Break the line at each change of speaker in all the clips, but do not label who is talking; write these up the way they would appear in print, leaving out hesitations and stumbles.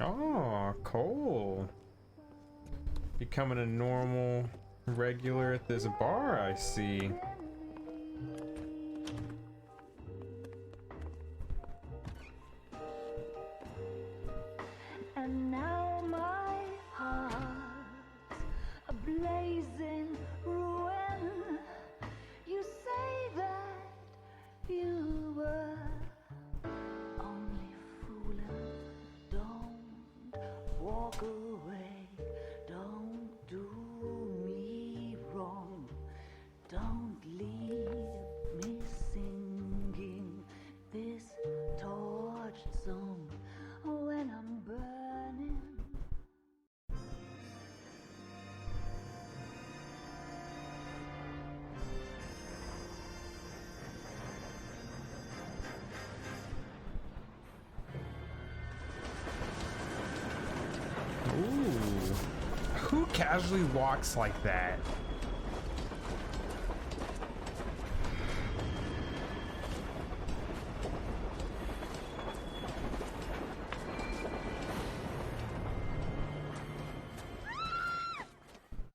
Oh, Cole. Becoming a normal regular at this bar, I see.
And now my heart's a blazing ruin. You say that you were only fooling. Don't walk away. Don't do me wrong. Don't leave me singing this torch song when I'm burning.
Ooh. Who casually walks like that?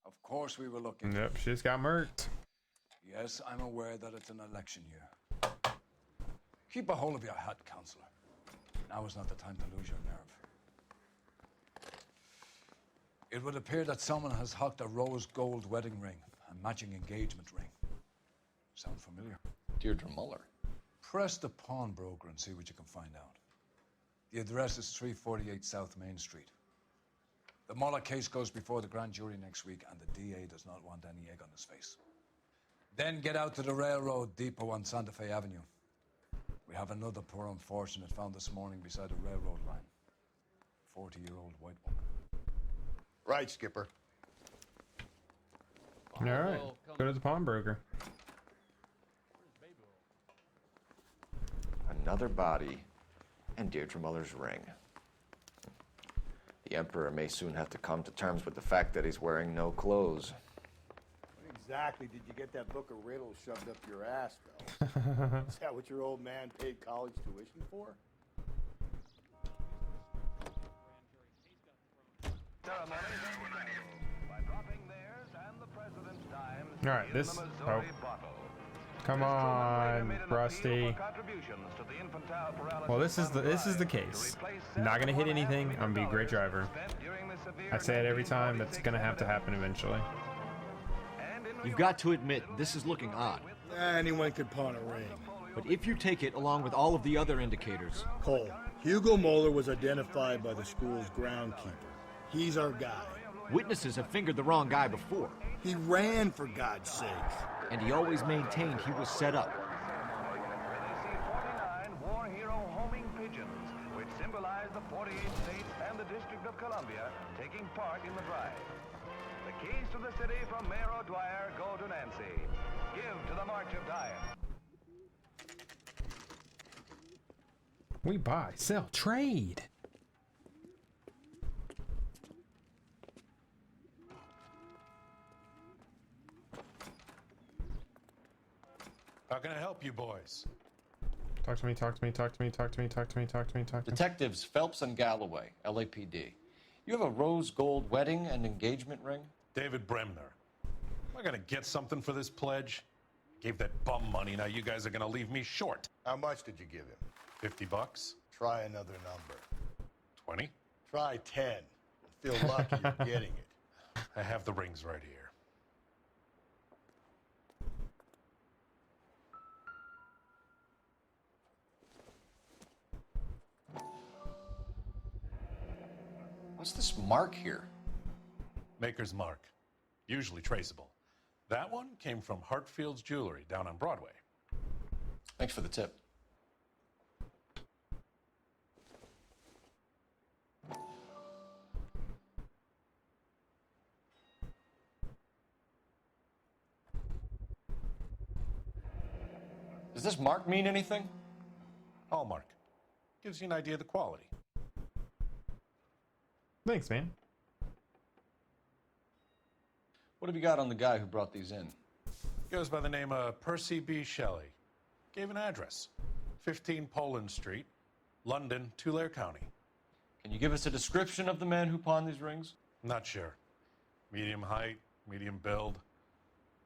Of course we were looking.
Yep, she just got murked.
Yes, I'm aware that it's an election year. Keep a hold of your hat, Counselor. Now is not the time to lose your nerve. It would appear that someone has hocked a rose gold wedding ring and matching engagement ring. Sound familiar?
Deirdre Muller.
Press the pawnbroker and see what you can find out. The address is 348 South Main Street. The Muller case goes before the grand jury next week, and the DA does not want any egg on his face. Then get out to the railroad depot on Santa Fe Avenue. We have another poor unfortunate found this morning beside a railroad line. 40-year-old white woman.
Right, Skipper.
All right, go to the pawnbroker.
Another body and Deirdre Muller's ring. The Emperor may soon have to come to terms with the fact that he's wearing no clothes.
When exactly did you get that book of riddles shoved up your ass, Phelps? Is that what your old man paid college tuition for?
All right, this. Oh. Come on, Rusty. Well, this is the case. I'm not gonna hit anything. I'm gonna be a great driver. I say it every time. That's gonna have to happen eventually.
You've got to admit, this is looking odd.
Anyone could pawn a ring.
But if you take it along with all of the other indicators...
Cole, Hugo Moeller was identified by the school's groundkeeper. He's our guy.
Witnesses have fingered the wrong guy before.
He ran, for God's sake.
And he always maintained he was set up.
War hero homing pigeons, which symbolize the 48 states and the District of Columbia taking part in the drive. The keys to the city from Mayor O'Dwyer go to Nancy. Give to the March of Dimes.
We buy, sell, trade.
How can I help you boys?
Talk to me, talk to me, talk to me, talk to me, talk to me, talk to me, talk to me.
Detectives Phelps and Galloway, LAPD. You have a rose gold wedding and engagement ring?
David Bremner. Am I gonna get something for this pledge? Gave that bum money, now you guys are gonna leave me short.
How much did you give him?
$50?
Try another number.
20?
Try 10. Feel lucky you're getting it.
I have the rings right here.
What's this mark here?
Maker's mark. Usually traceable. That one came from Hartfield's Jewelry down on Broadway.
Thanks for the tip. Does this mark mean anything?
Hallmark. Gives you an idea of the quality.
Thanks, man.
What have you got on the guy who brought these in?
Goes by the name of Percy B. Shelley. Gave an address. 15 Poland Street, London, Tulare County.
Can you give us a description of the man who pawned these rings?
Not sure. Medium height, medium build,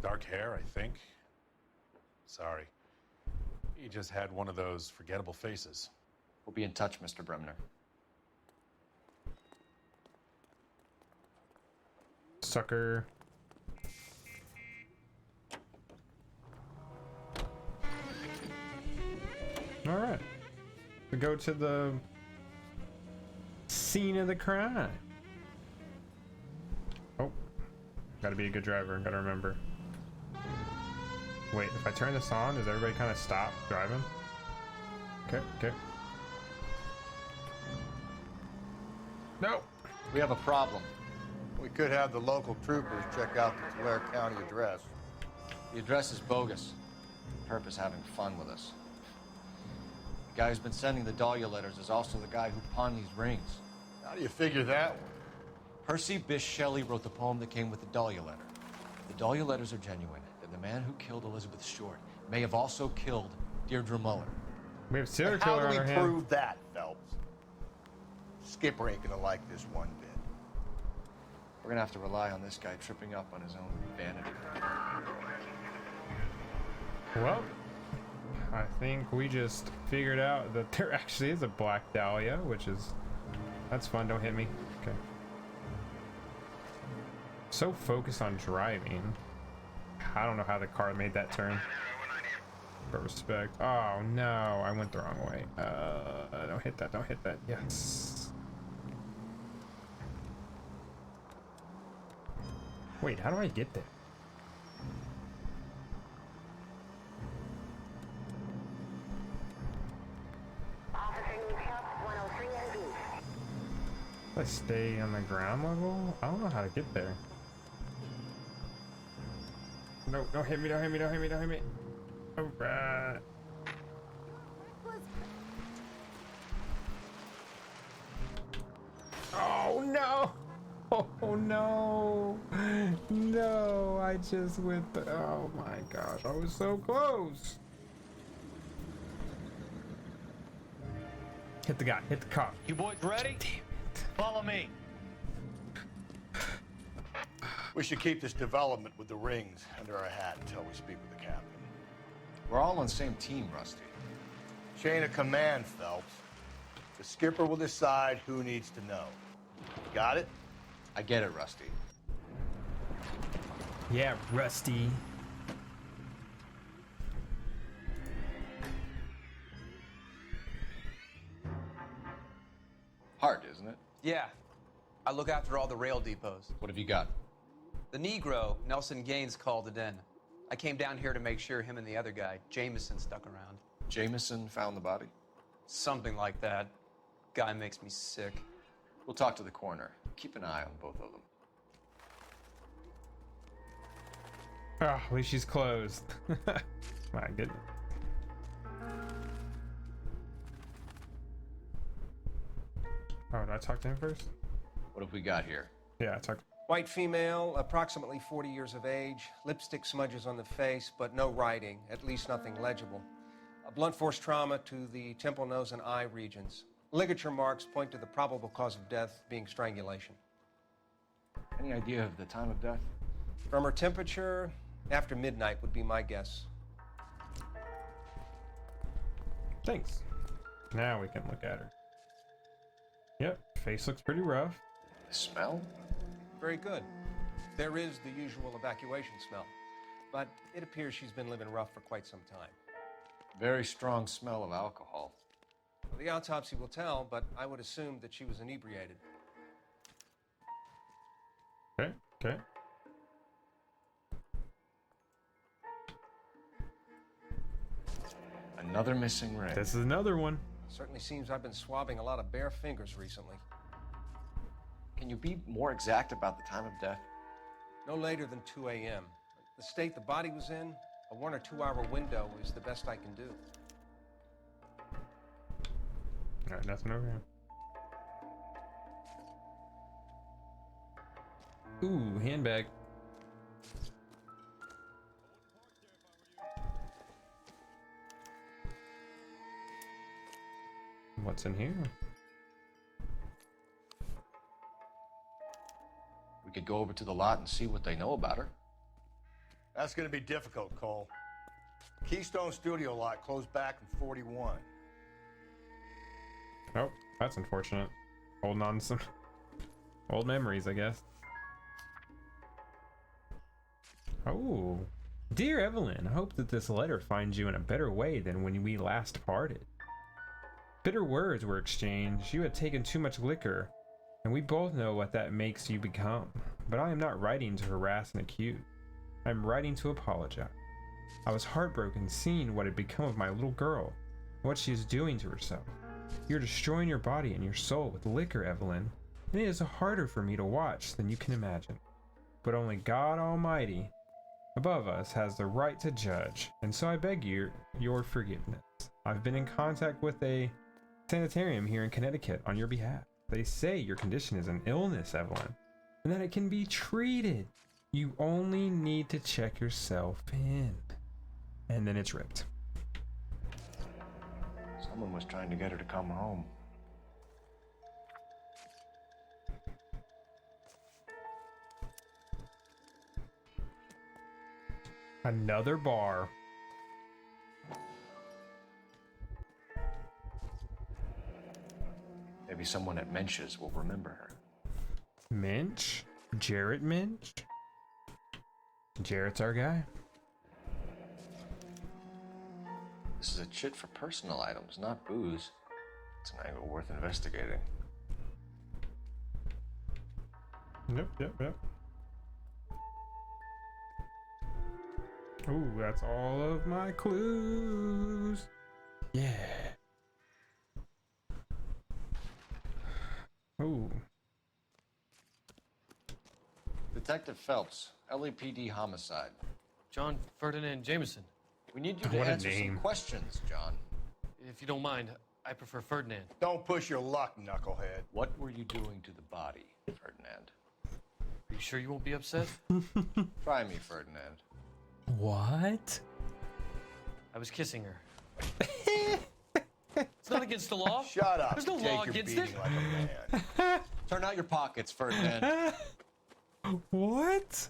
dark hair, I think. Sorry. He just had one of those forgettable faces.
We'll be in touch, Mr. Bremner.
Sucker. All right. We go to the scene of the crime. Oh, gotta be a good driver. Gotta remember. Wait, if I turn this on, does everybody kind of stop driving? Okay, okay. No.
We have a problem.
We could have the local troopers check out the Tulare County address.
The address is bogus. Perp is having fun with us. The guy who's been sending the Dahlia letters is also the guy who pawned these rings.
How do you figure that one?
Percy Bysshe Shelley wrote the poem that came with the Dahlia letter. If the Dahlia letters are genuine, then the man who killed Elizabeth Short may have also killed Deirdre Muller.
We have serial
How
killer
do
on our
we
hands.
prove that, Phelps? Skipper ain't gonna like this one bit.
We're gonna have to rely on this guy tripping up on his own vanity.
Well, I think we just figured out that there actually is a black dahlia, which is... That's fun, don't hit me. Okay. So focused on driving. I don't know how the car made that turn. But respect. Oh no, I went the wrong way. Don't hit that, don't hit that. Yes. Wait, how do I get there? Do I stay on the ground level? I don't know how to get there. No, don't hit me, don't hit me, don't hit me, don't hit me. Alright. Oh no! Oh no! No, I just went oh my gosh, I was so close! Hit the guy, hit the cop.
You boys ready?
Damn it.
Follow me.
We should keep this development with the rings under our hat until we speak with the captain.
We're all on the same team, Rusty.
Chain of command, Phelps. The skipper will decide who needs to know. Got it?
I get it, Rusty.
Yeah, Rusty.
Hard, isn't it?
Yeah. I look after all the rail depots.
What have you got?
The Negro, Nelson Gaines, called it in. I came down here to make sure him and the other guy, Jameson, stuck around.
Jameson found the body?
Something like that. Guy makes me sick.
We'll talk to the coroner. Keep an eye on both of them.
Oh, at least she's closed. My goodness. Oh, did I talk to him first?
What have we got here?
Yeah, I talked.
White female, approximately 40 years of age, lipstick smudges on the face, but no writing, at least nothing legible. A blunt force trauma to the temple, nose, and eye regions. Ligature marks point to the probable cause of death being strangulation.
Any idea of the time of death?
From her temperature, after midnight would be my guess.
Thanks. Now we can look at her. Yep, face looks pretty rough.
The smell?
Very good. There is the usual evacuation smell, but it appears she's been living rough for quite some time.
Very strong smell of alcohol.
Well, the autopsy will tell, but I would assume that she was inebriated.
Okay, okay.
Another missing ring.
This is another one.
Certainly seems I've been swabbing a lot of bare fingers recently.
Can you be more exact about the time of death?
No later than 2 a.m. The state the body was in, a 1 or 2 hour window is the best I can do.
Alright, nothing over here. Ooh, handbag. What's in here?
We could go over to the lot and see what they know about her.
That's gonna be difficult, Cole. Keystone Studio lot closed back in 41.
Oh, that's unfortunate. Holding on to some old memories, I guess. Oh, dear Evelyn, I hope that this letter finds you in a better way than when we last parted. Bitter words were exchanged. You had taken too much liquor, and we both know what that makes you become. But I am not writing to harass and accuse. I am writing to apologize. I was heartbroken seeing what had become of my little girl, and what she is doing to herself. You're destroying your body and your soul with liquor, Evelyn, and it is harder for me to watch than you can imagine. But only God Almighty above us has the right to judge, and so I beg your forgiveness. I've been in contact with a sanitarium here in Connecticut on your behalf. They say your condition is an illness, Evelyn, and that it can be treated. You only need to check yourself in. And then it's ripped.
Someone was trying to get her to come home.
Another bar.
Maybe someone at Mensch's will remember her.
Minch? Jarrett Minch? Jarrett's our guy.
This is a chit for personal items, not booze. It's an angle worth investigating.
Yep. Ooh, that's all of my clues. Yeah. Ooh.
Detective Phelps, LAPD Homicide.
John Ferdinand Jameson.
We need you to answer some questions, John.
If you don't mind, I prefer Ferdinand.
Don't push your luck, knucklehead.
What were you doing to the body, Ferdinand?
Are you sure you won't be upset?
Try me, Ferdinand.
What?
I was kissing her. It's not against the law.
Shut up.
There's no
Take
law
your
against it.
beating like a man.
Turn out your pockets, Ferdinand.
What?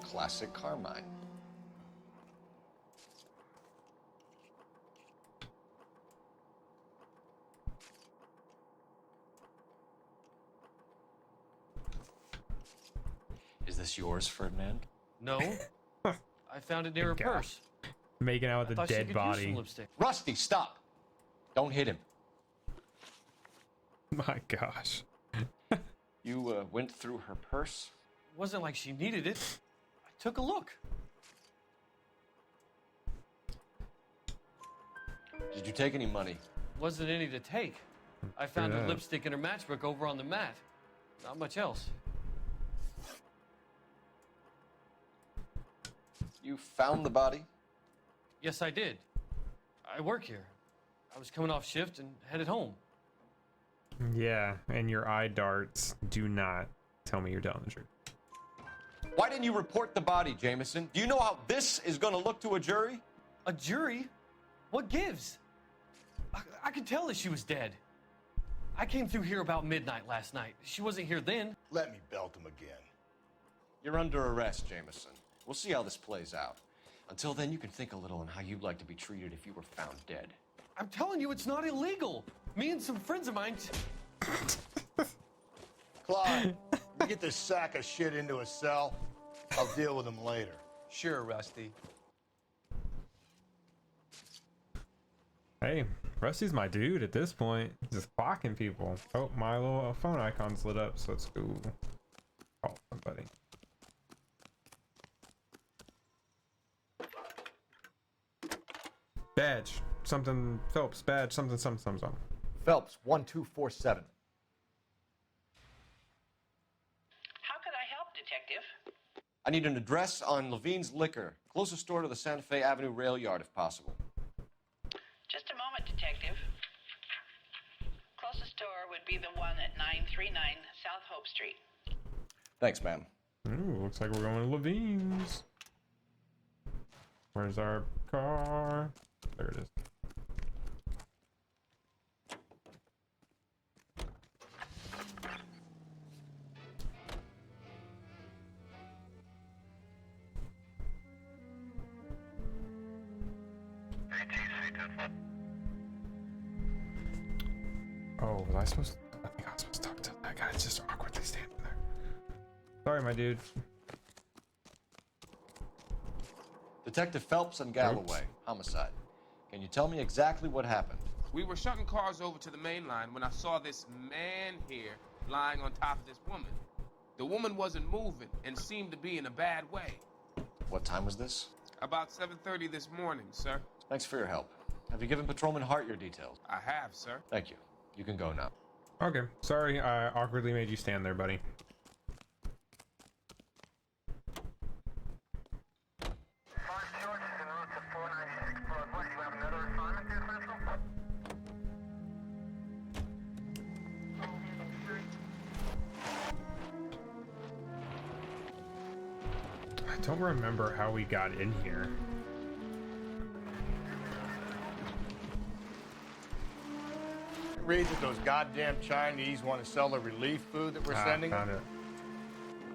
Classic Carmine. Is this yours, Ferdinand?
No. I found it near her purse.
Making out with a dead body.
Rusty, stop! Don't hit him.
My gosh.
You went through her purse?
It wasn't like she needed it. I took a look.
Did you take any money?
Wasn't any to take. I found
Yeah.
her lipstick and her matchbook over on the mat. Not much else.
You found the body?
Yes, I did. I work here. I was coming off shift and headed home.
Yeah, and your eye darts do not tell me you're telling the truth.
Why didn't you report the body, Jameson? Do you know how this is going to look to a jury?
A jury? What gives? I could tell that she was dead. I came through here about midnight last night. She wasn't here then.
Let me belt him again.
You're under arrest, Jameson. We'll see how this plays out. Until then, you can think a little on how you'd like to be treated if you were found dead.
I'm telling you, it's not illegal. Me and some friends of mine...
Clyde, you get this sack of shit into a cell. I'll deal with him later.
Sure, Rusty.
Hey, Rusty's my dude at this point. Just clocking people. Oh, my little phone icon's lit up, so it's cool. Call somebody. Badge. Something Phelps. Badge. Something.
Phelps, 1247.
How can I help, Detective?
I need an address on Levine's Liquor. Closest store to the Santa Fe Avenue rail yard, if possible.
Just a moment, Detective. Closest store would be the one at 939 South Hope Street.
Thanks, ma'am.
Ooh, looks like we're going to Levine's. Where's our car? There it is. Oh, was I supposed to? I think I was supposed to talk to that guy. It's just awkwardly standing there. Sorry, my dude.
Detective Phelps and Galloway, Homicide. Can you tell me exactly what happened?
We were shutting cars over to the main line when I saw this man here lying on top of this woman. The woman wasn't moving and seemed to be in a bad way.
What time was this?
About 7:30 this morning, sir.
Thanks for your help. Have you given Patrolman Hart your details?
I have, sir.
Thank you. You can go now.
Okay, sorry I awkwardly made you stand there, buddy. I don't remember how we got in here.
Read that those goddamn Chinese want to sell the relief food that we're sending them.
Found it.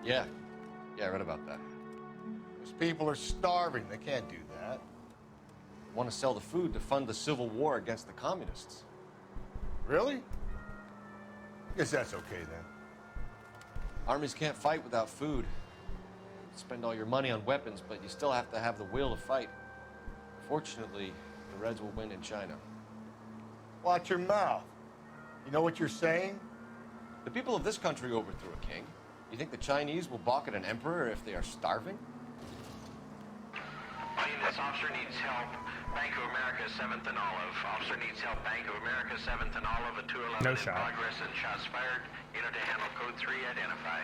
Yeah, I read about that.
Those people are starving. They can't do that.
Want to sell the food to fund the civil war against the communists.
Really? Guess that's okay then.
Armies can't fight without food. You spend all your money on weapons, but you still have to have the will to fight. Fortunately, the Reds will win in China.
Watch your mouth. You know what you're saying?
The people of this country overthrew a king. You think the Chinese will balk at an emperor if they are starving?
This officer needs help. Bank of America, 7th and Olive. Officer needs help. Bank of America, 7th and Olive. A 211
No
in
shot.
progress and shots fired. Unit to handle code 3. Identify.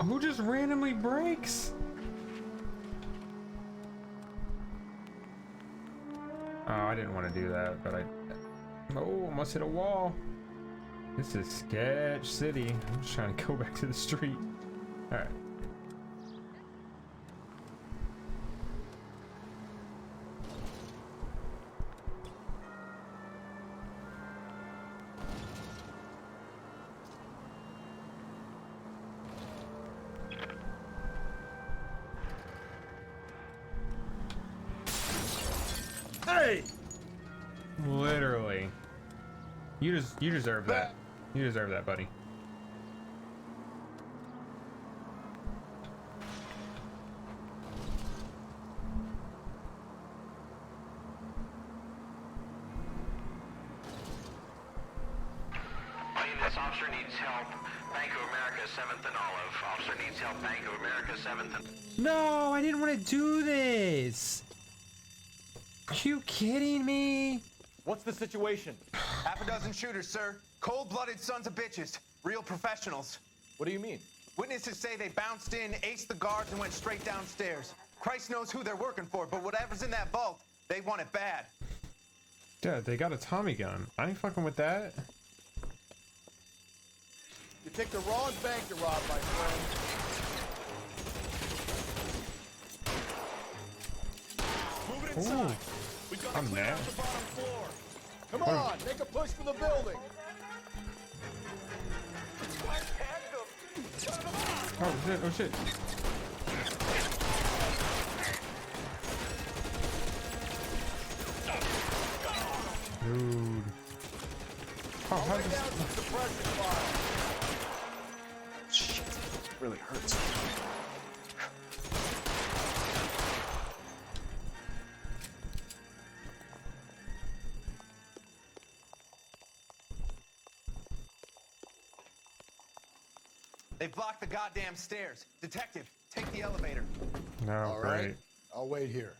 Who just randomly breaks? Oh, I didn't want to do that, but oh, almost hit a wall. This is sketch city. I'm just trying to go back to the street. All right.
Hey!
Literally. You deserve that. You deserve that, buddy.
This officer needs help. Bank of America, 7th and Olive. Officer needs help. Bank of America, 7th and...
No, I didn't want to do this. Are you kidding me?
What's the situation?
Half a dozen shooters, sir. Cold-blooded sons of bitches. Real professionals.
What do you mean?
Witnesses say they bounced in, aced the guards, and went straight downstairs. Christ knows who they're working for, but whatever's in that vault, they want it bad.
Dude, they got a Tommy gun. I ain't fucking with that.
You picked the wrong bank to rob, my friend. Move it inside. We've got to clear out the bottom floor. Come on, make a push for the building.
Oh shit, oh shit. Dude. Oh, how does
Shit, it really hurts.
They've blocked the goddamn stairs. Detective, take the elevator.
No,
All
great.
right, I'll wait here.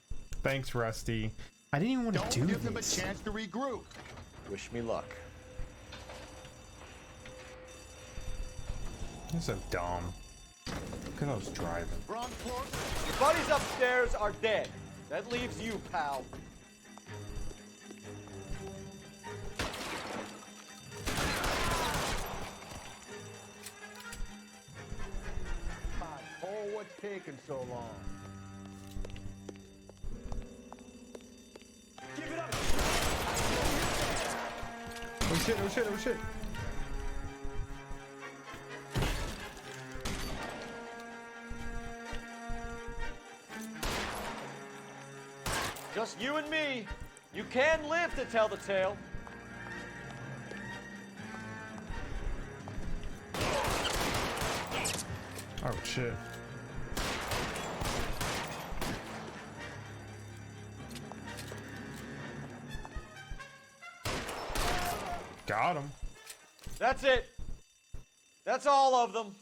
Thanks, Rusty. I didn't even want to do
Don't give them a
this.
chance to regroup.
Wish me luck.
You're so dumb. Look at those driving.
Your buddies upstairs are dead. That leaves you, pal.
Cole, what's taking so long?
shit, oh shit, oh shit.
Just you and me. You can live to tell the tale.
Oh shit. Got him.
That's it. That's all of them.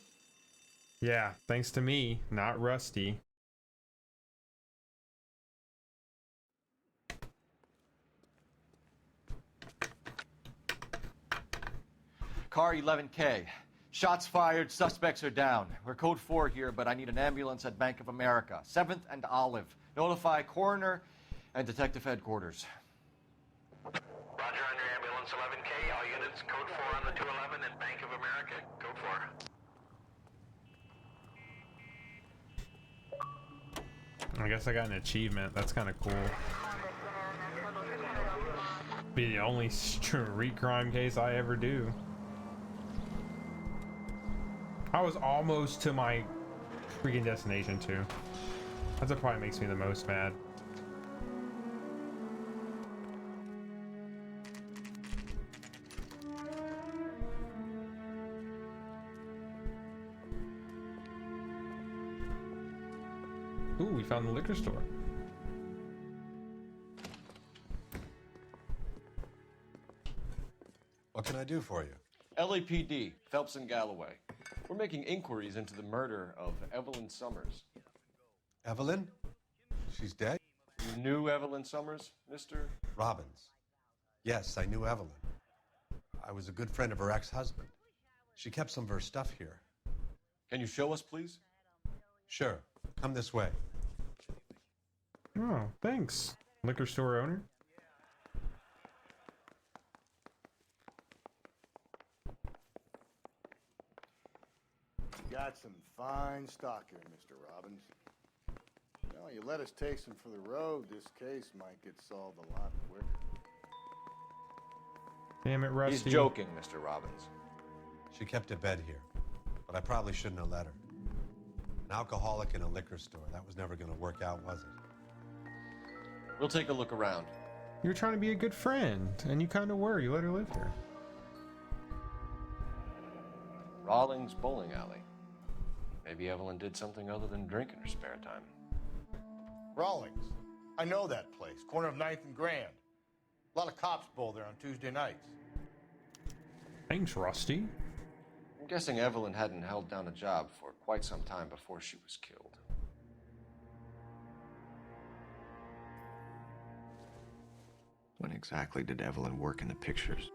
Yeah, thanks to me, not Rusty.
Car 11K. Shots fired, suspects are down. We're code 4 here, but I need an ambulance at Bank of America. 7th and Olive. Notify coroner and detective headquarters.
Roger on your ambulance 11K. All units, code 4 on the 211 at Bank of America. Code 4.
I guess I got an achievement. That's kind of cool. Be the only street crime case I ever do. I was almost to my freaking destination too. That's what probably makes me the most mad. Ooh, we found the liquor store.
What can I do for you?
LAPD, Phelps and Galloway. We're making inquiries into the murder of Evelyn Summers.
Evelyn? She's dead?
You knew Evelyn Summers, Mr.
Robbins. Yes, I knew Evelyn. I was a good friend of her ex-husband. She kept some of her stuff here.
Can you show us, please?
Sure. Come this way.
Oh, thanks, liquor store owner.
Got some fine stock here, Mr. Robbins. Well, you let us take some for the road, this case might get solved a lot quicker.
Damn it, Rusty.
He's joking, Mr. Robbins.
She kept a bed here, but I probably shouldn't have let her. An alcoholic in a liquor store, that was never going to work out, was it?
We'll take a look around.
You were trying to be a good friend, and you kind of were. You let her live here.
Rawlings Bowling Alley. Maybe Evelyn did something other than drink in her spare time.
Rawlings. I know that place. Corner of 9th and Grand. A lot of cops bowl there on Tuesday nights.
Thanks, Rusty.
I'm guessing Evelyn hadn't held down a job for quite some time before she was killed.
When exactly did Evelyn work in the pictures?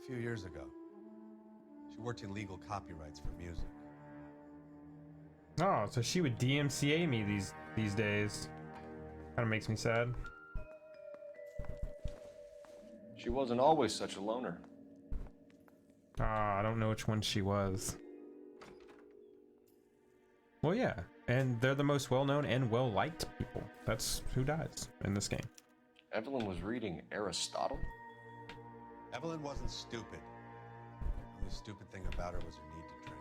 A few years ago. She worked in legal copyrights for music.
Oh, so she would DMCA me these days. Kind of makes me sad.
She wasn't always such a loner.
Ah, I don't know which one she was. Well, yeah, and they're the most well-known and well-liked people. That's who dies in this game.
Evelyn was reading Aristotle?
Evelyn wasn't stupid. The only stupid thing about her was her need to drink.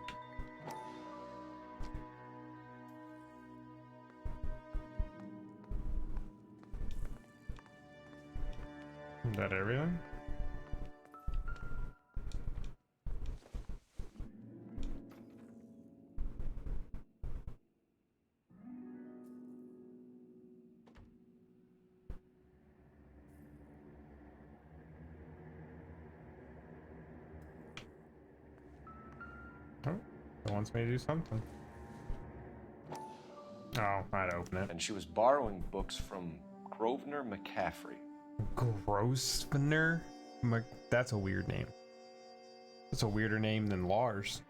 Is that everything? Oh, it wants me to do something. Oh, I'd open it.
And she was borrowing books from Grosvenor McCaffrey.
Grosvenor? That's a weird name. That's a weirder name than Lars.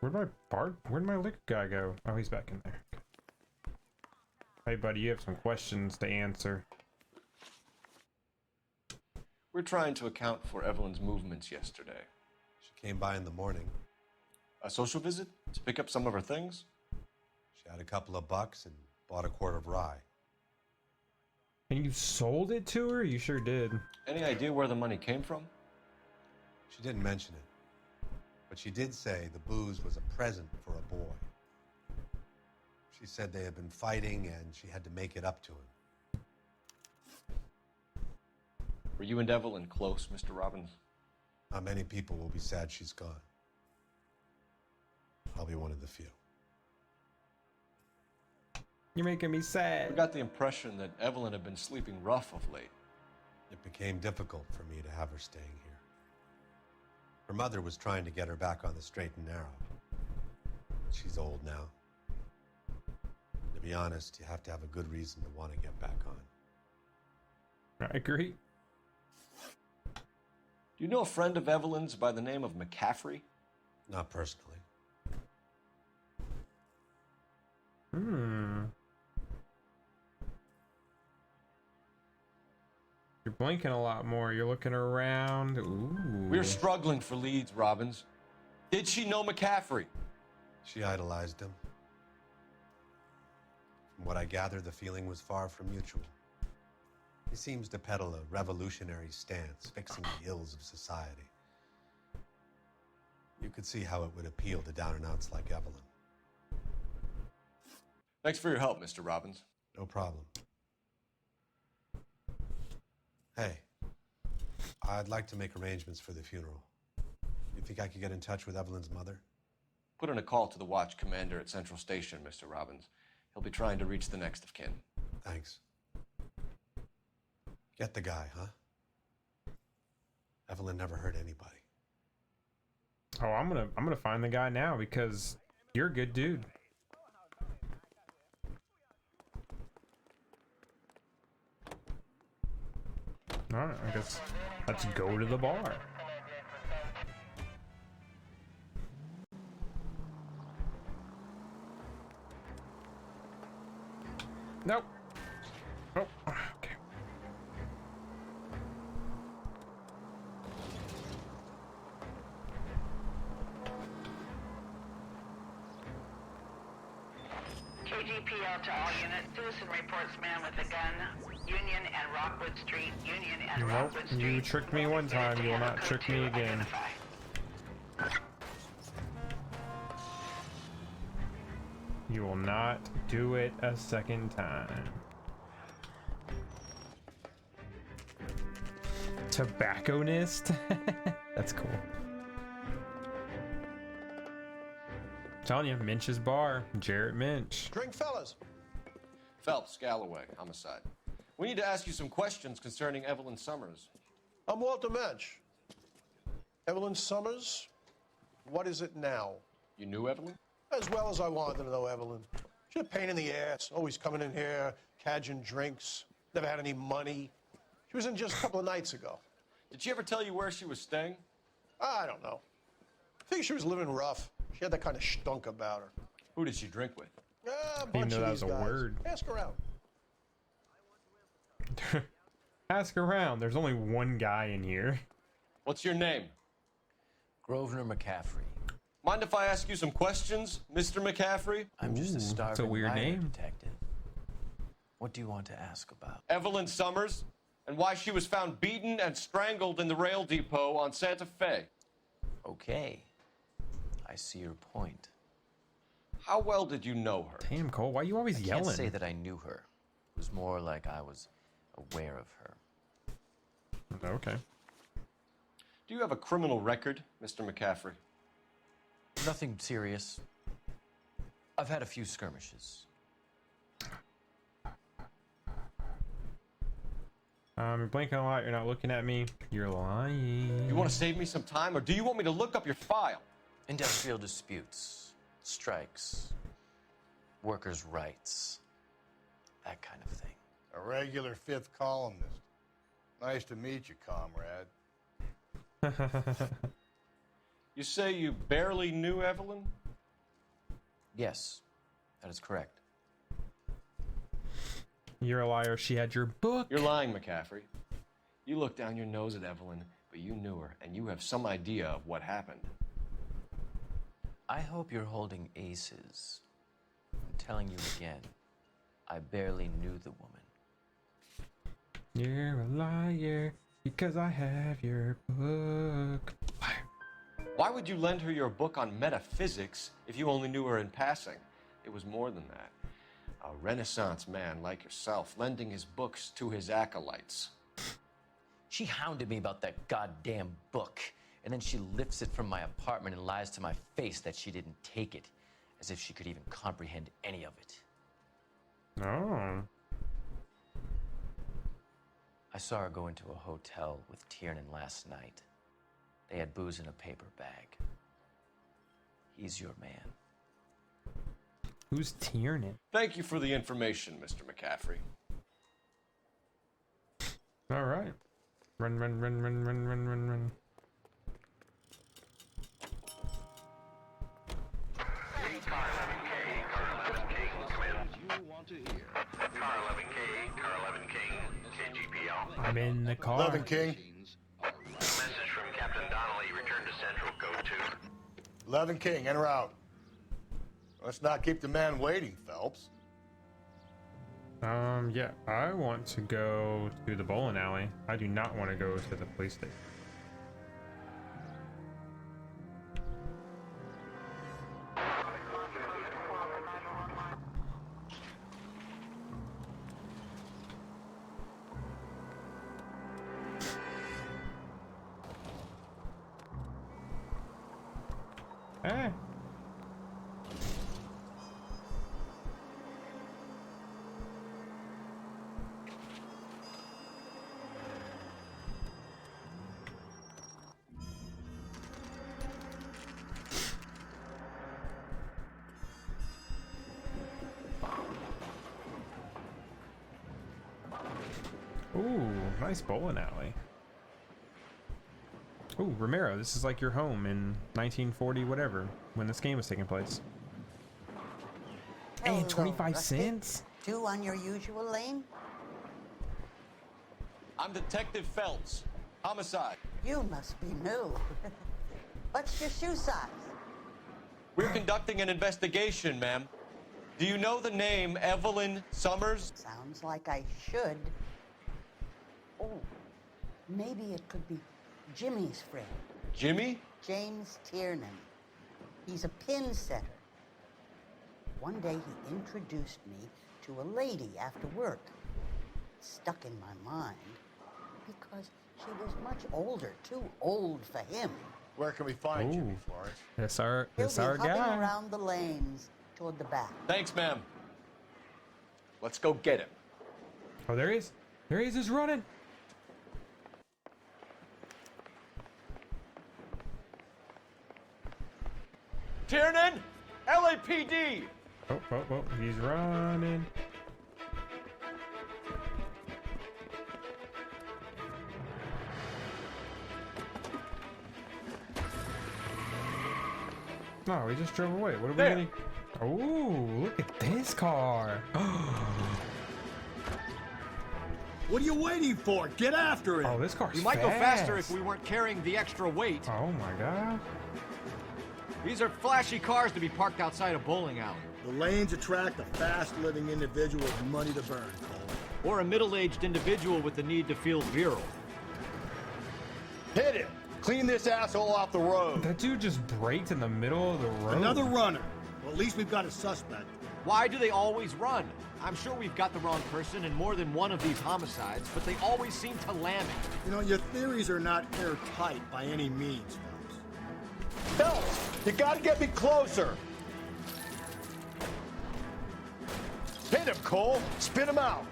Where'd my liquor guy go? Oh, he's back in there. Hey, buddy, you have some questions to answer.
We're trying to account for Evelyn's movements yesterday.
She came by in the morning.
A social visit? To pick up some of her things?
She had a couple of bucks and bought a quart of rye.
And you sold it to her? You sure did.
Any idea where the money came from?
She didn't mention it, but she did say the booze was a present for a boy. She said they had been fighting and she had to make it up to him.
Were you and Evelyn close, Mr. Robbins?
Not many people will be sad she's gone. I'll be one of the few.
You're making me sad.
I got the impression that Evelyn had been sleeping rough of late.
It became difficult for me to have her staying here. Her mother was trying to get her back on the straight and narrow. She's old now. To be honest, you have to have a good reason to want to get back on.
I agree.
Do you know a friend of Evelyn's by the name of McCaffrey?
Not personally.
You're blinking a lot more. You're looking around. Ooh.
We're struggling for leads, Robbins. Did she know McCaffrey?
She idolized him. From what I gather, the feeling was far from mutual. He seems to peddle a revolutionary stance, fixing the ills of society. You could see how it would appeal to down-and-outs like Evelyn.
Thanks for your help, Mr. Robbins.
No problem. Hey, I'd like to make arrangements for the funeral. You think I could get in touch with Evelyn's mother?
Put in a call to the watch commander at Central Station, Mr. Robbins. He'll be trying to reach the next of kin.
Thanks. Get the guy, huh? Evelyn never hurt anybody.
Oh, I'm gonna find the guy now because you're a good dude. All right, I guess let's go to the bar. Nope. Oh, okay.
KGPL to all units. Citizen reports man with a gun. Union and Rockwood Street. Union and
Nope,
Rockwood Street.
you tricked me one time. You will not trick me again. You will not do it a second time. Tobacconist? That's cool. Telling you, Minch's bar. Jarrett Minch.
Drink, fellas.
Phelps, Galloway, Homicide. We need to ask you some questions concerning Evelyn Summers.
I'm Walter Mensch. Evelyn Summers, what is it now?
You knew Evelyn?
As well as I wanted to know Evelyn. She's a pain in the ass, always coming in here, cadging drinks, never had any money. She was in just a couple of nights ago.
Did she ever tell you where she was staying?
I don't know. I think she was living rough. She had that kind of stunk about her.
Who did she drink with?
A
Even
bunch
though
of
that
these
was a
guys.
word.
Ask her out.
Ask around. There's only one guy in here.
What's your name?
Grosvenor McCaffrey.
Mind if I ask you some questions, Mr. McCaffrey?
I'm just a
Ooh,
starving
that's a weird
minor
name.
detective. What do you want to ask about?
Evelyn Summers, and why she was found beaten and strangled in the rail depot on Santa Fe.
Okay. I see your point.
How well did you know her?
Damn, Cole, why are you always
I
yelling?
can't say that I knew her. It was more like I was aware of her.
Okay.
Do you have a criminal record, Mr. McCaffrey?
Nothing serious. I've had a few skirmishes.
You're blinking a lot. You're not looking at me. You're lying.
You want to save me some time, or do you want me to look up your file?
Industrial disputes, strikes, workers' rights, that kind of thing.
A regular fifth columnist. Nice to meet you, comrade.
You say you barely knew Evelyn?
Yes, that is correct.
You're a liar. She had your book.
You're lying, McCaffrey. You looked down your nose at Evelyn, but you knew her, and you have some idea of what happened.
I hope you're holding aces telling you again, I barely knew the woman.
You're a liar because I have your book.
Why would you lend her your book on metaphysics if you only knew her in passing? It was more than that. A Renaissance man like yourself lending his books to his acolytes.
She hounded me about that goddamn book, and then she lifts it from my apartment and lies to my face that she didn't take it, as if she could even comprehend any of it.
Oh.
I saw her go into a hotel with Tiernan last night. They had booze in a paper bag. He's your man.
Who's Tiernan?
Thank you for the information, Mr. McCaffrey.
All right. Run, run, run, run, run, run, run, run.
Car 11K, Car 11 King, KGPL.
I'm in the car.
11 King.
Message from Captain Donnelly, return to Central, code 2.
11 King, enter out. Let's not keep the man waiting, Phelps.
Yeah, I want to go to the bowling alley. I do not want to go to the police station. Hey. Ooh, nice bowling alley. Ooh, Romero, this is like your home in 1940 whatever, when this game was taking place.
Hello,
And 25
Rusty.
cents?
2 on your usual lane?
I'm Detective Phelps. Homicide.
You must be new. What's your shoe size?
We're conducting an investigation, ma'am. Do you know the name Evelyn Summers?
Sounds like I should. Oh, maybe it could be Jimmy's friend.
Jimmy?
James Tiernan. He's a pin setter. One day he introduced me to a lady after work. It stuck in my mind because she was much older, too old for him.
Where can we find
Ooh.
Jimmy Flores?
That's our
He'll be hopping
guy.
around the lanes toward the back.
Thanks, ma'am. Let's go get him.
Oh, there he is. There he is, he's running.
Tiernan! LAPD!
Oh, he's running. No, he just drove away. What are we
There.
getting? Oh, look at this car.
What are you waiting for? Get after it!
Oh, this car's
You might go faster if we weren't carrying the extra weight.
Oh my god.
These are flashy cars to be parked outside a bowling alley.
The lanes attract a fast-living individual with money to burn, Cole.
Or a middle-aged individual with the need to feel virile.
Hit it! Clean this asshole off the road!
That dude just braked in the middle of the road.
Another runner. Well, at least we've got a suspect.
Why do they always run? I'm sure we've got the wrong person in more than one of these homicides, but they always seem to lam it.
You know, your theories are not airtight by any means, Phelps. Phelps! You gotta get me closer! Hit him, Cole! Spin him out!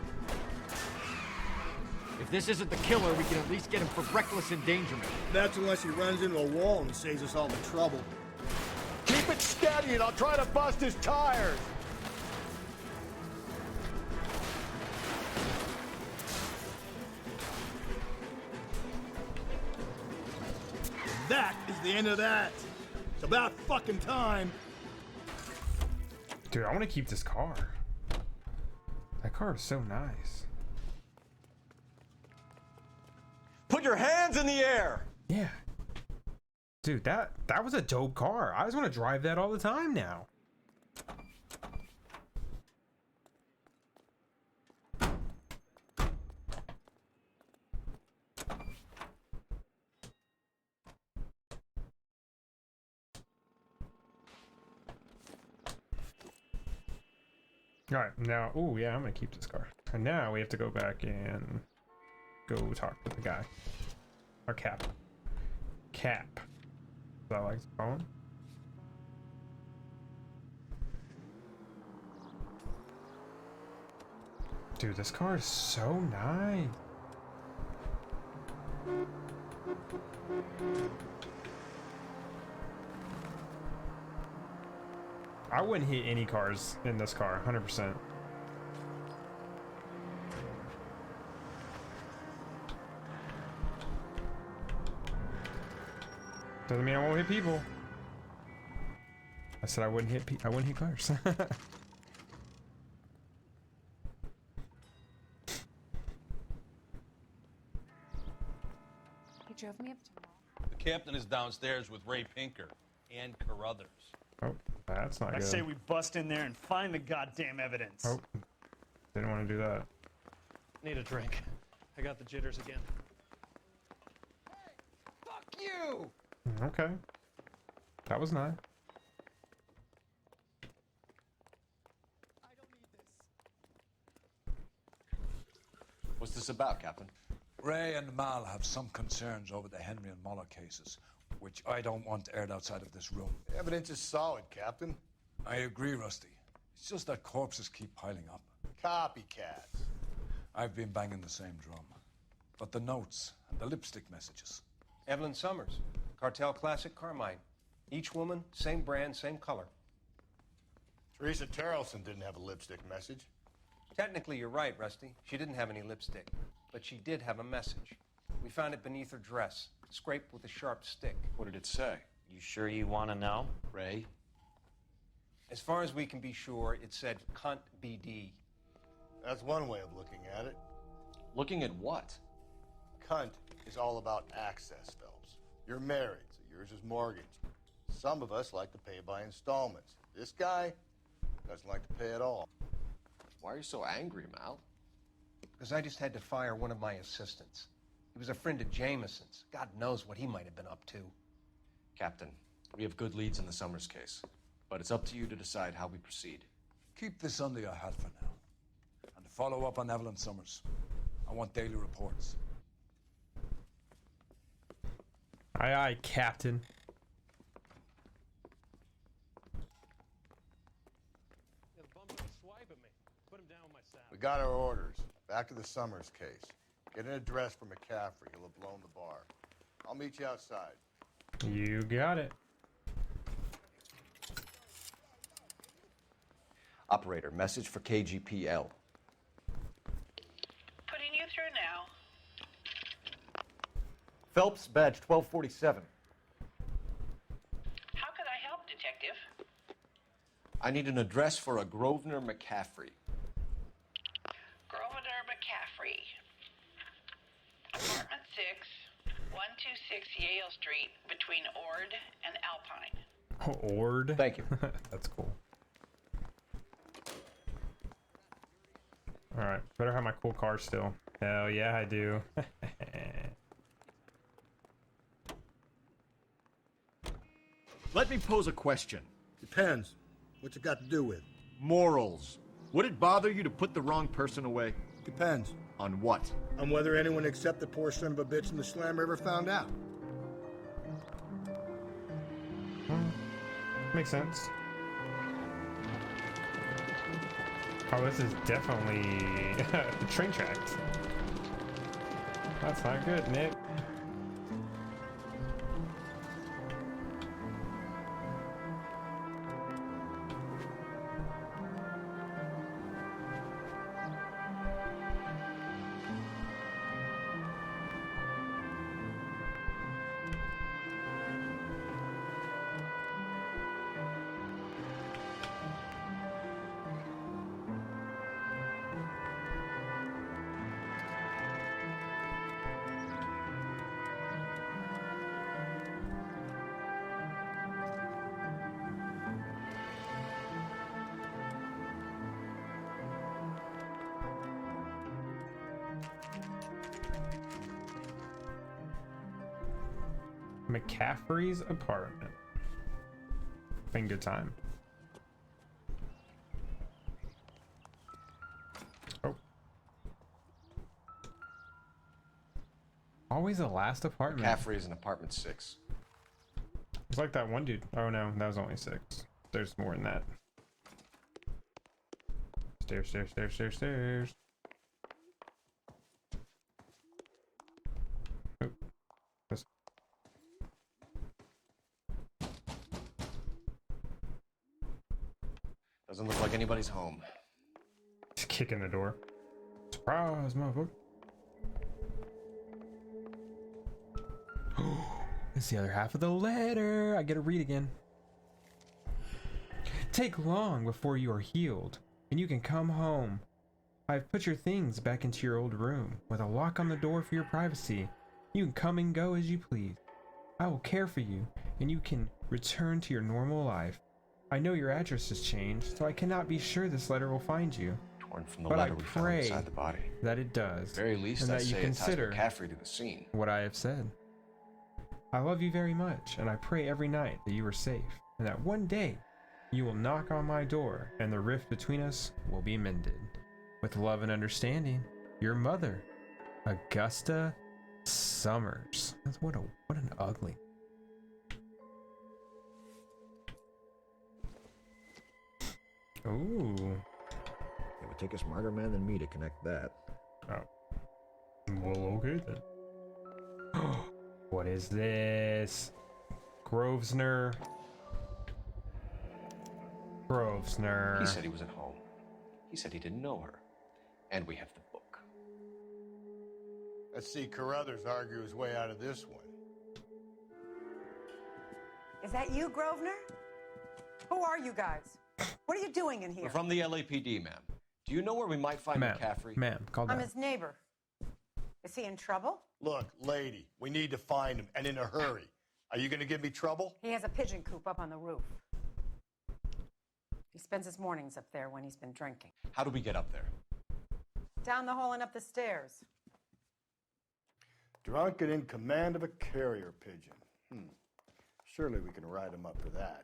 If this isn't the killer, we can at least get him for reckless endangerment.
That's unless he runs into a wall and saves us all the trouble. Keep it steady and I'll try to bust his tires! That is the end of that. It's about fucking time.
Dude, I want to keep this car. That car is so nice.
Put your hands in the air!
Yeah. Dude, that was a dope car. I just want to drive that all the time now. Alright, now, oh yeah, I'm gonna keep this car. And now we have to go back and go talk to the guy. Or Cap. Cap. Is that like the phone? Dude, this car is so nice. I wouldn't hit any cars in this car, 100%. Doesn't mean I won't hit people. I said I wouldn't hit cars.
He drove me up to
The captain is downstairs with Ray Pinker and Carruthers.
Oh, that's not
I
good.
say we bust in there and find the goddamn evidence.
Oh, didn't want to do that.
Need a drink. I got the jitters again.
Fuck you!
Okay. That was nice.
What's this about, Captain?
Ray and Mal have some concerns over the Henry and Muller cases, which I don't want aired outside of this room.
The evidence is solid, Captain.
I agree, Rusty. It's just that corpses keep piling up.
Copycats.
I've been banging the same drum. But the notes and the lipstick messages.
Evelyn Summers, Cartel Classic Carmine. Each woman, same brand, same color.
Teresa Tarleson didn't have a lipstick message.
Technically, you're right, Rusty. She didn't have any lipstick, but she did have a message. We found it beneath her dress, scraped with a sharp stick.
What did it say?
You sure you want to know?
Ray?
As far as we can be sure, it said cunt BD.
That's one way of looking at it.
Looking at what?
Cunt is all about access, Phelps. You're married, so yours is mortgaged. Some of us like to pay by installments. This guy doesn't like to pay at all.
Why are you so angry, Mal?
Because I just had to fire one of my assistants. He was a friend of Jameson's. God knows what he might have been up to.
Captain, we have good leads in the Summers case, but it's up to you to decide how we proceed.
Keep this under your hat for now. And follow up on Evelyn Summers. I want daily reports.
Aye, aye, Captain.
We got our orders. Back to the Summers case. Get an address for McCaffrey. He'll have blown the bar. I'll meet you outside.
You got it.
Operator, message for KGPL.
Putting you through now.
Phelps, badge 1247.
How could I help, Detective?
I need an address for a Grosvenor McCaffrey.
Grosvenor McCaffrey. Apartment 6, 126 Yale Street, between Ord and Alpine.
Ord?
Thank you.
That's cool. Alright, better have my cool car still. Hell yeah, I do.
Let me pose a question.
Depends. What's it got to do with?
Morals. Would it bother you to put the wrong person away?
Depends.
On what?
On whether anyone except the poor son of a bitch in the slammer ever found out.
Makes sense. Oh, this is definitely train tracks. That's not good, Nick. McCaffrey's apartment. Finger time. always the last apartment?
McCaffrey is in apartment 6.
It's like that one dude. Oh no, that was only 6. There's more than that. Stairs, stairs, stairs, stairs, stairs. Oh. This.
Doesn't look like anybody's home.
Just kicking the door. Surprise, motherfucker. It's the other half of the letter. I get to read again. Take long before you are healed, and you can come home. I've put your things back into your old room, with a lock on the door for your privacy. You can come and go as you please. I will care for you, and you can return to your normal life. I know your address has changed, so I cannot be sure this letter will find you.
Torn from the
But
letter
I
we found
pray
inside the body.
that it does.
At the very least,
and
I'd
that you
say it ties
consider
McCaffrey to the scene.
what I have said. I love you very much, and I pray every night that you are safe, and that one day you will knock on my door, and the rift between us will be mended. With love and understanding, your mother, Augusta Summers. That's what an ugly. Ooh.
It would take a smarter man than me to connect that.
Oh. Well, okay then. What is this? Grosvenor.
He said he was at home. He said he didn't know her. And we have the book.
Let's see Carruthers argue his way out of this one.
Is that you, Grosvenor? Who are you guys? What are you doing in here?
We're from the LAPD, ma'am. Do you know where we might find McCaffrey?
Ma'am, calm down.
I'm his neighbor. Is he in trouble?
Look, lady, we need to find him, and in a hurry. Are you going to give me trouble?
He has a pigeon coop up on the roof. He spends his mornings up there when he's been drinking.
How do we get up there?
Down the hall and up the stairs.
Drunk and in command of a carrier pigeon. Surely we can write him up for that.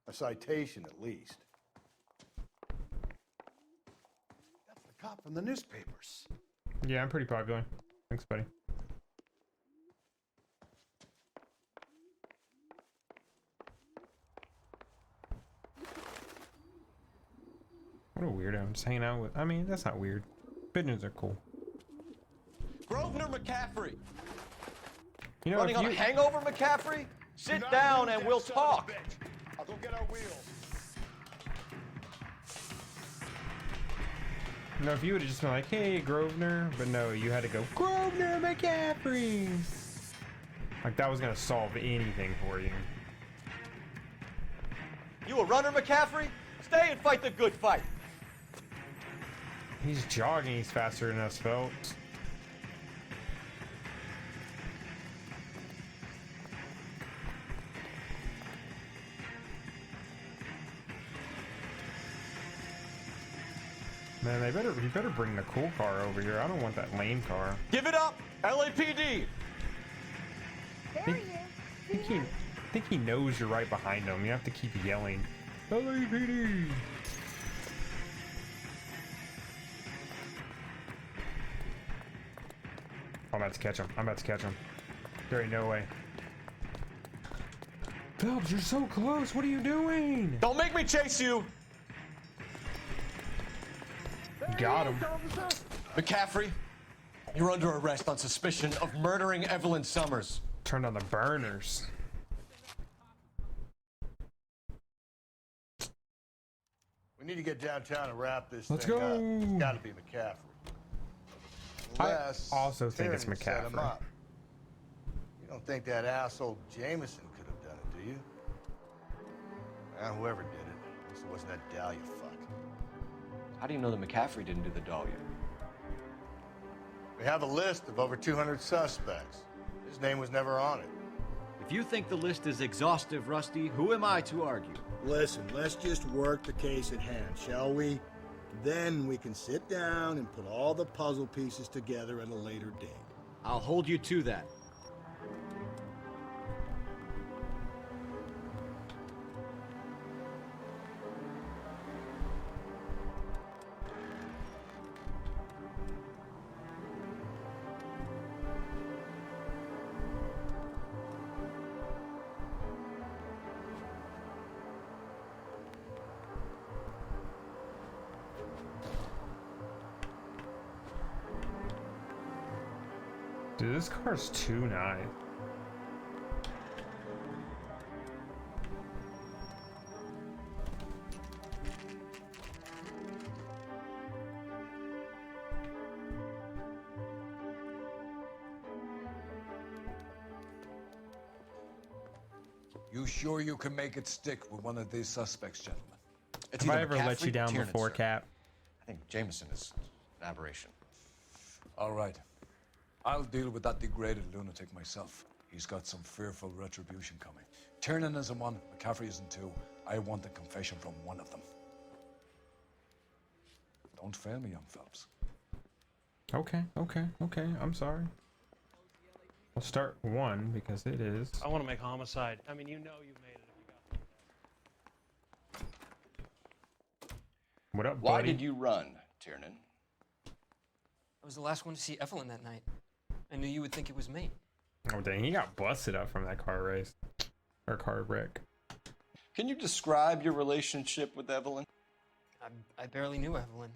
A citation, at least.
That's the cop from the newspapers.
Yeah, I'm pretty popular. Thanks, buddy. What a weirdo. I'm just hanging out with. I mean, that's not weird. Pigeons are cool.
Grosvenor McCaffrey.
You know,
Running on a hangover, McCaffrey? Sit down and we'll talk.
I'll go get our wheels.
No, if you would have just been like, hey, Grosvenor, but no, you had to go, Grosvenor McCaffrey. Like, that was going to solve anything for you.
You a runner, McCaffrey? Stay and fight the good fight.
He's jogging. He's faster than us, Phelps. Man, you better bring the cool car over here. I don't want that lame car.
Give it up, LAPD.
I think he knows you're right behind him. You have to keep yelling, LAPD. I'm about to catch him. There ain't no way. Phelps, you're so close. What are you doing?
Don't make me chase you.
Got him.
McCaffrey, you're under arrest on suspicion of murdering Evelyn Summers.
Turned on the burners.
We need to get downtown and wrap this
Let's
thing
go.
up. It's got to be McCaffrey. Unless
I also think it's
Tierney set him
McCaffrey.
up. You don't think that asshole Jameson could have done it, do you? Whoever did it. At least it wasn't that Dahlia fuck.
How do you know that McCaffrey didn't do the Dahlia?
We have a list of over 200 suspects. His name was never on it.
If you think the list is exhaustive, Rusty, who am I to argue?
Listen, let's just work the case at hand, shall we? Then we can sit down and put all the puzzle pieces together at a later date.
I'll hold you to that.
Dude, this car's too nice.
You sure you can make it stick with one of these suspects, gentlemen?
It's
Have I
either
ever let
McCaffrey
you down
or Tiernan,
before,
sir.
Cap?
I think Jameson is an aberration.
All right. I'll deal with that degraded lunatic myself. He's got some fearful retribution coming. Tiernan isn't one, McCaffrey isn't two. I want a confession from one of them. Don't fail me, young Phelps.
Okay. I'm sorry. I'll start one because it is.
I want to make Homicide. I mean, you know you've made it if you got
What up,
Why
buddy?
did you run, Tiernan?
I was the last one to see Evelyn that night. I knew you would think it was me.
Oh dang, he got busted up from that car race or car wreck.
Can you describe your relationship with Evelyn?
I barely knew Evelyn.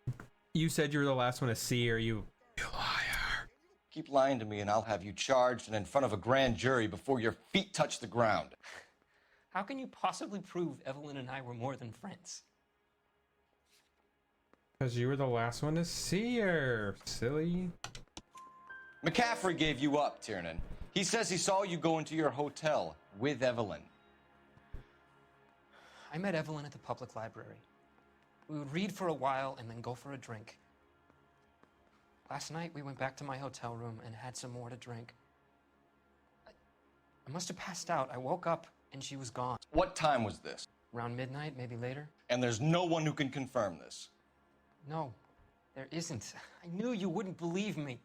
You said you were the last one to see her. You liar.
Keep lying to me and I'll have you charged and in front of a grand jury before your feet touch the ground.
How can you possibly prove Evelyn and I were more than friends?
Because you were the last one to see her, silly.
McCaffrey gave you up, Tiernan. He says he saw you go into your hotel with Evelyn.
I met Evelyn at the public library. We would read for a while and then go for a drink. Last night, we went back to my hotel room and had some more to drink. I must have passed out. I woke up and she was gone.
What time was this?
Around midnight, maybe later.
And there's no one who can confirm this.
No, there isn't. I knew you wouldn't believe me.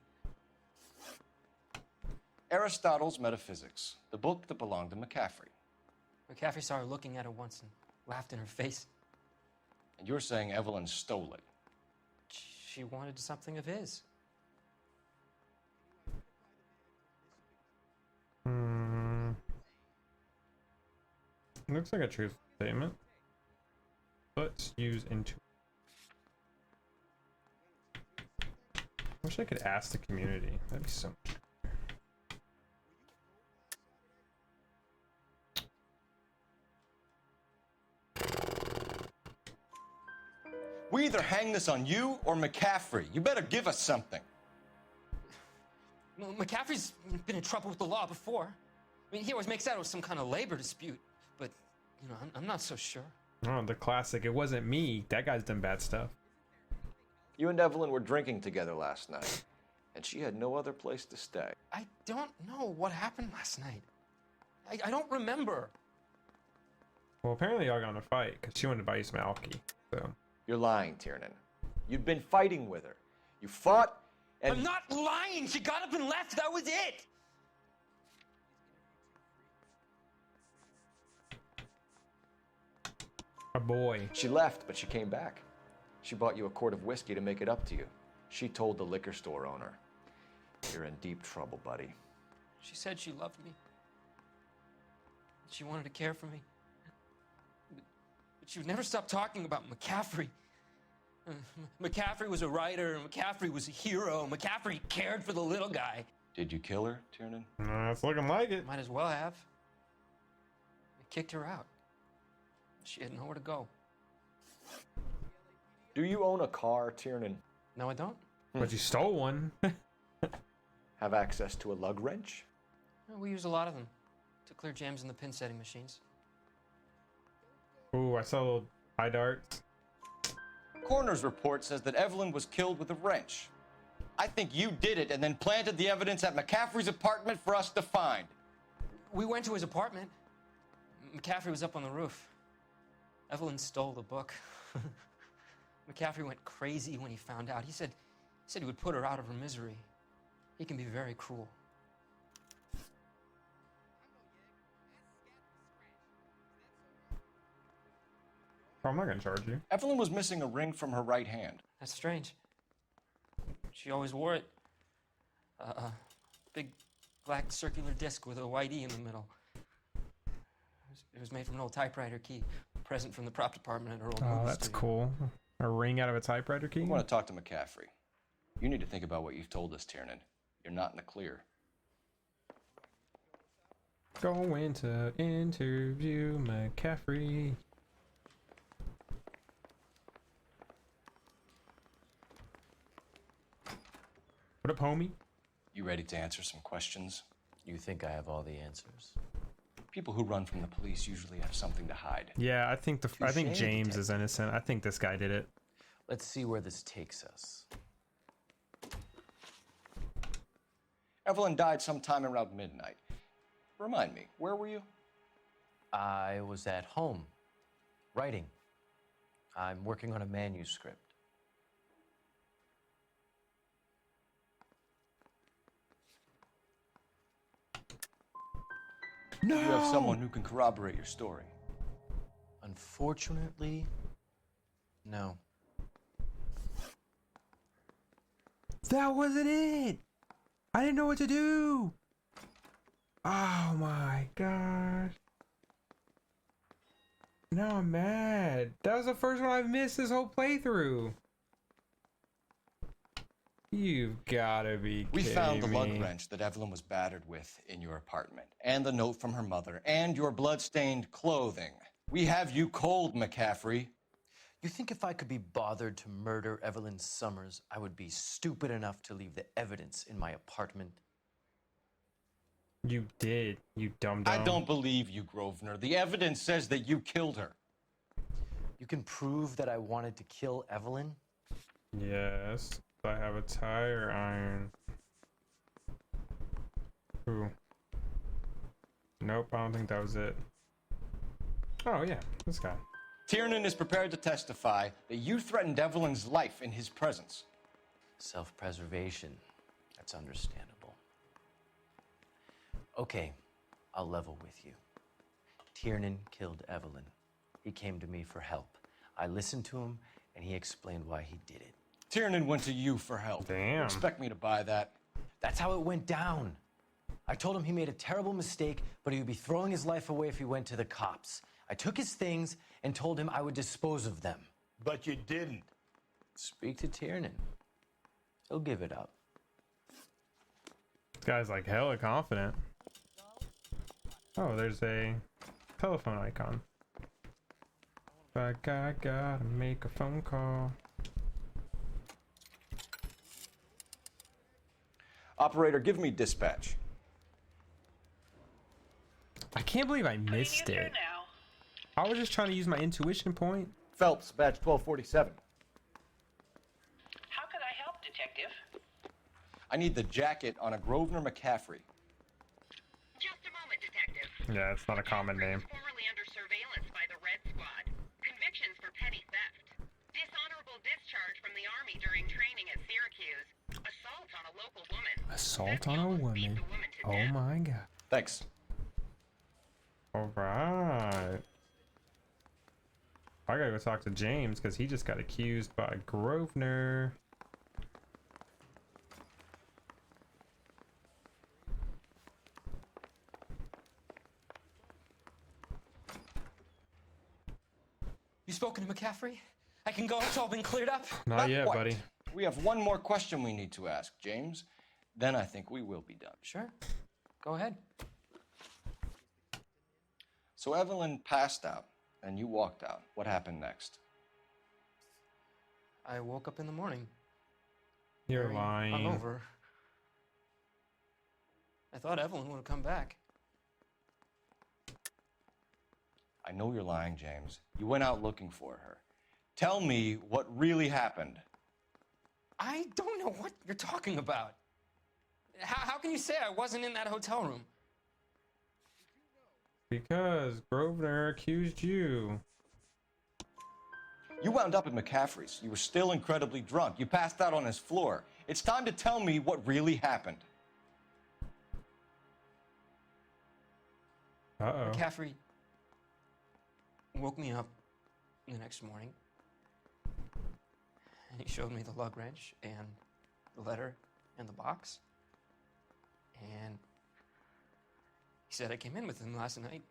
Aristotle's Metaphysics, the book that belonged to McCaffrey.
McCaffrey saw her looking at her once and laughed in her face.
And you're saying Evelyn stole it.
She wanted something of his.
Looks like a truth statement. Let's use into. Wish I could ask the community. That'd be so much.
We either hang this on you or McCaffrey. You better give us something.
Well, McCaffrey's been in trouble with the law before. I mean, he always makes out it was some kind of labor dispute, but, you know, I'm not so sure.
Oh, the classic. It wasn't me. That guy's done bad stuff.
You and Evelyn were drinking together last night, and she had no other place to stay.
I don't know what happened last night. I don't remember.
Well, apparently y'all got in a fight because she wanted to buy you some alky. So
you're lying, Tiernan. You'd been fighting with her. You fought, and
I'm not lying. She got up and left. That was it.
a boy.
She left, but she came back. She bought you a quart of whiskey to make it up to you. She told the liquor store owner. You're in deep trouble, buddy.
She said she loved me. She wanted to care for me. But she would never stop talking about McCaffrey. McCaffrey was a writer, McCaffrey was a hero, McCaffrey cared for the little guy.
Did you kill her, Tiernan?
It's looking like it.
Might as well have. I kicked her out. She had nowhere to go.
Do you own a car, Tiernan?
No, I don't.
But you stole one.
Have access to a lug wrench?
We use a lot of them to clear jams in the pin setting machines.
Ooh, I saw little high darts.
Coroner's report says that Evelyn was killed with a wrench. I think you did it and then planted the evidence at McCaffrey's apartment for us to find.
We went to his apartment. McCaffrey was up on the roof. Evelyn stole the book. McCaffrey went crazy when he found out. He said he would put her out of her misery. He can be very cruel.
I'm not gonna charge you.
Evelyn was missing a ring from her right hand.
That's strange. She always wore it. A big black circular disc with a white E in the middle. It was made from an old typewriter key. A present from the prop department at her old movie
That's
studio.
cool. A ring out of a typewriter key?
I want to talk to McCaffrey. You need to think about what you've told us, Tiernan. You're not in the clear.
Going to interview McCaffrey. What up, homie?
You ready to answer some questions?
You think I have all the answers?
People who run from the police usually have something to hide.
Yeah, I think
Touché,
James is innocent. I think this guy did it.
Let's see where this takes us.
Evelyn died sometime around midnight. Remind me, where were you?
I was at home, writing. I'm working on a manuscript.
No! You have someone who can corroborate your story.
Unfortunately, no.
That wasn't it! I didn't know what to do! Oh my gosh. Now I'm mad. That was the first one I've missed this whole playthrough. You've gotta be kidding me.
We found the lug wrench that Evelyn was battered with in your apartment, and the note from her mother, and your blood-stained clothing. We have you cold, McCaffrey.
You think if I could be bothered to murder Evelyn Summers, I would be stupid enough to leave the evidence in my apartment?
You did, you dumb-dumb.
I don't believe you, Grosvenor. The evidence says that you killed her.
You can prove that I wanted to kill Evelyn?
Yes, I have a tire iron. Ooh. Nope, I don't think that was it. Oh yeah, this guy.
Tiernan is prepared to testify that you threatened Evelyn's life in his presence.
Self-preservation. That's understandable. Okay, I'll level with you. Tiernan killed Evelyn. He came to me for help. I listened to him, and he explained why he did it.
Tiernan went to you for help.
Damn.
You expect me to buy that?
That's how it went down. I told him he made a terrible mistake, but he would be throwing his life away if he went to the cops. I took his things and told him I would dispose of them.
But you didn't.
Speak to Tiernan. He'll give it up.
This guy's like hella confident. Oh, there's a telephone icon. Like I gotta make a phone call.
Operator, give me dispatch.
I can't believe I missed it. I was just trying to use my intuition point.
Phelps, badge 1247.
How could I help, Detective?
I need the jacket on a Grosvenor McCaffrey.
Just a moment, Detective.
Yeah, it's not a common name.
Formerly under surveillance by the Red Squad. Convictions for petty theft. Dishonorable discharge from the Army during training at Syracuse. Assault on a local woman.
Assault on a woman. Oh my god.
Thanks.
All right. I gotta go talk to James because he just got accused by Grosvenor.
You spoken to McCaffrey? I can go. It's all been cleared up.
Not yet,
quite.
buddy.
We have one more question we need to ask, James. Then I think we will be done.
Sure. Go ahead.
So Evelyn passed out, and you walked out. What happened next?
I woke up in the morning.
You're
very
lying.
hungover. I thought Evelyn would have come back.
I know you're lying, James. You went out looking for her. Tell me what really happened.
I don't know what you're talking about. How can you say I wasn't in that hotel room?
Because Grosvenor accused you.
You wound up at McCaffrey's. You were still incredibly drunk. You passed out on his floor. It's time to tell me what really happened.
Uh-oh.
McCaffrey woke me up the next morning, and he showed me the lug wrench and the letter and the box, and he said I came in with him last night.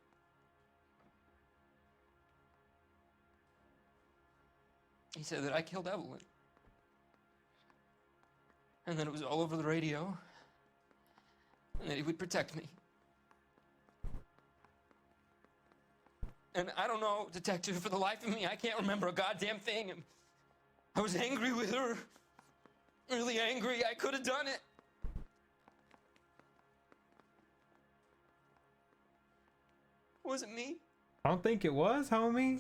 He said that I killed Evelyn, and that it was all over the radio, and that he would protect me. And I don't know, detective, for the life of me, I can't remember a goddamn thing. I was angry with her. Really angry. I could have done it. Was it me?
I don't think it was, homie.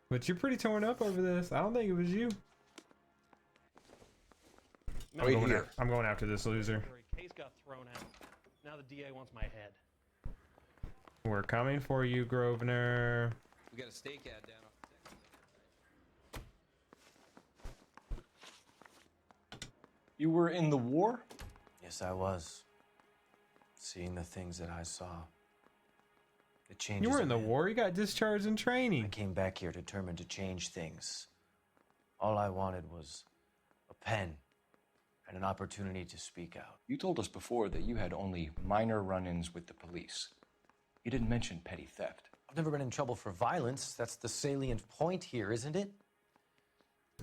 But you're pretty torn up over this. I don't think it was you. I'm going after this loser.
Case got thrown out. Now the DA wants my head.
We're coming for you, Grosvenor.
We got a stake ad down.
You were in the war?
Yes, I was. Seeing the things that I saw. The changes.
You were in the war. You got discharged in training.
I came back here determined to change things. All I wanted was a pen and an opportunity to speak out.
You told us before that you had only minor run-ins with the police. You didn't mention petty theft.
I've never been in trouble for violence. That's the salient point here, isn't it?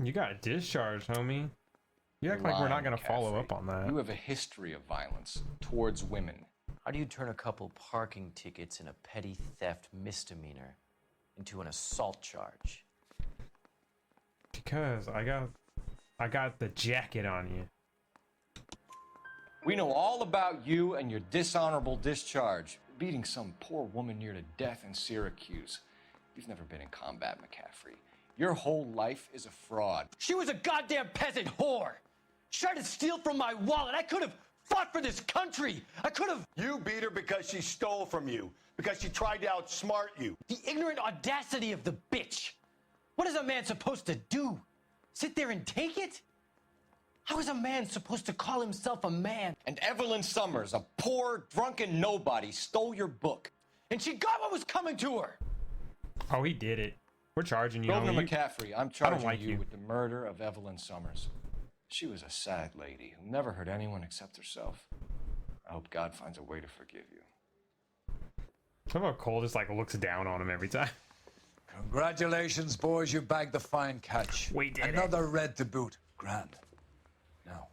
You got discharged, homie. You act like we're not going to follow up on that.
You have a history of violence towards women.
How do you turn a couple parking tickets and a petty theft misdemeanor into an assault charge?
Because I got the jacket on you.
We know all about you and your dishonorable discharge. Beating some poor woman near to death in Syracuse. You've never been in combat, McCaffrey. Your whole life is a fraud.
She was a goddamn peasant whore! She tried to steal from my wallet. I could have fought for this country. I could have.
You beat her because she stole from you. Because she tried to outsmart you.
The ignorant audacity of the bitch. What is a man supposed to do? Sit there and take it? How is a man supposed to call himself a man?
And Evelyn Summers, a poor, drunken nobody, stole your book.
And she got what was coming to her.
Oh, he did it. We're charging you.
Governor
homie.
McCaffrey, I'm charging you with the murder of Evelyn Summers. She was a sad lady who never hurt anyone except herself. I hope God finds a way to forgive you.
How about Cole just like looks down on him every time?
Congratulations, boys. You bagged the fine catch.
We did
Another red to boot. Grand. Now,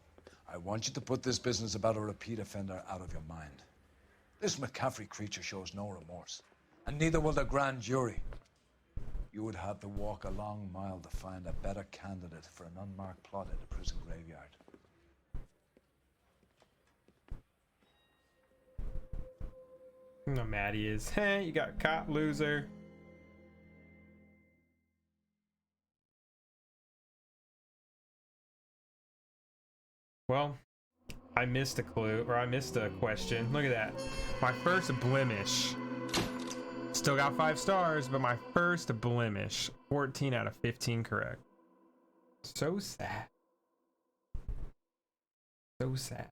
I want you to put this business about a repeat offender out of your mind. This McCaffrey creature shows no remorse, and neither will the grand jury. You would have to walk a long mile to find a better candidate for an unmarked plot in a prison graveyard.
No, Maddie is. Hey, you got caught, loser. Well, I missed a clue, or I missed a question. Look at that. My first blemish. Still got 5 stars, but my first blemish. 14 out of 15 correct. So sad. So sad.